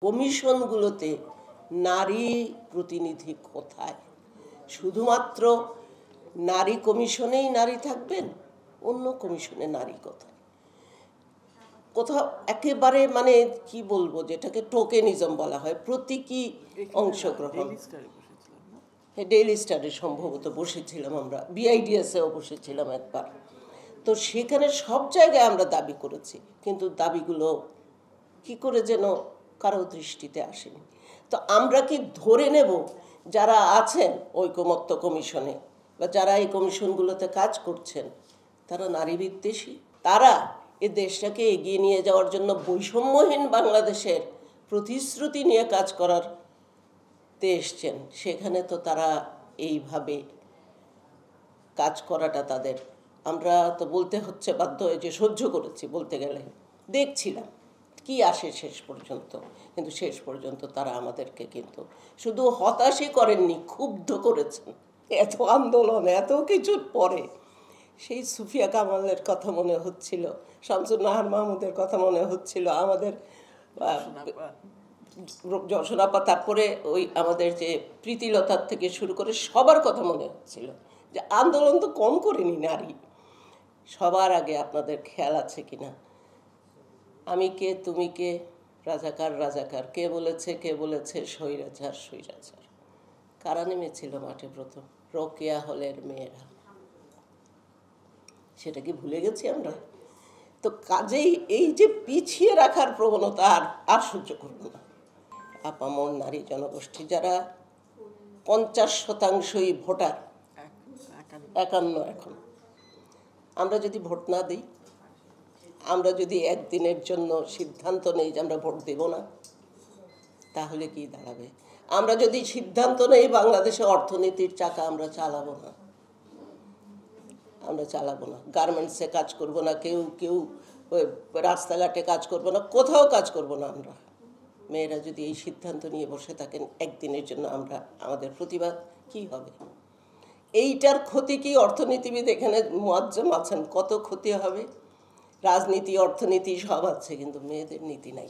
কমিশনগুলোতে নারী প্রতিনিধি কোথায়? শুধুমাত্র নারী কমিশনেই নারী থাকবেন, অন্য কমিশনে নারী কোথায়? কোথাও একেবারে মানে কি বলবো, যেটাকে টোকেনিজম বলা হয়, প্রতীকী অংশগ্রহণ। ডেইলি স্টারে সম্ভবত বসেছিলাম আমরা, বিআইডিএসেও বসেছিলাম একবার। তো সেখানে সব জায়গায় আমরা দাবি করেছি, কিন্তু দাবিগুলো কি করে যেন কারো দৃষ্টিতে আসেনি। তো আমরা কি ধরে নেব যারা আছেন ঐকমত্য কমিশনে বা যারা এই কমিশনগুলোতে কাজ করছেন তারা নারী বিদ্বেষী? তারা এ দেশটাকে এগিয়ে নিয়ে যাওয়ার জন্য বৈষম্যহীন বাংলাদেশের প্রতিশ্রুতি নিয়ে কাজ করার এসছেন, সেখানে তো তারা এইভাবে কাজ করাটা তাদের, আমরা তো বলতে হচ্ছে বাধ্য হয়ে যে সহ্য করেছি, বলতে গেলে দেখছিলাম কি আসে শেষ পর্যন্ত। কিন্তু শেষ পর্যন্ত তারা আমাদেরকে কিন্তু শুধু হতাশই করেননি, ক্ষুব্ধ করেছেন। এত আন্দোলন, এত কিছুর পরে সেই সুফিয়া কামালের কথা মনে হচ্ছিল, শামসুন নাহার মাহমুদের কথা মনে হচ্ছিল, আমাদের যশোনাপা, তারপরে ওই আমাদের যে প্রীতিলতার থেকে শুরু করে সবার কথা মনে হচ্ছিল যে আন্দোলন তো কম করেনি নারী। সবার আগে আপনাদের খেয়াল আছে কিনা, আমি কে তুমি কে, রাজাকার রাজাকার, কে বলেছে স্বৈরাচার স্বৈরাচার, কারা নেমেছিল মাঠে প্রথম? রোকেয়া হলের মেয়েরা। সেটা কি ভুলে গেছি আমরা? তো কাজেই এই যে পিছিয়ে রাখার প্রবণতা আর সহ্য করব না। আপামর নারী জনগোষ্ঠী যারা 50%ই ভোটার, 51 এখন, আমরা যদি ভোট না দিই, আমরা যদি একদিনের জন্য সিদ্ধান্ত নেই যে আমরা ভোট দেব না, তাহলে কি দাঁড়াবে? আমরা যদি সিদ্ধান্ত নেই বাংলাদেশে অর্থনীতির চাকা আমরা চালাবো না, গার্মেন্টসে কাজ করব না, কেউ রাস্তাঘাটে কাজ করব না, কোথাও কাজ করব না আমরা। মেয়েরা যদি এই সিদ্ধান্ত নিয়ে বসে থাকেন একদিনের জন্য, আমাদের প্রতিবাদ কি হবে? এইটার ক্ষতি কি? অর্থনীতিবিদ এখানে মুয়াজ্জম আছেন, কত ক্ষতি হবে? রাজনীতি, অর্থনীতি সব আছে, কিন্তু মেয়েদের নীতি নাই।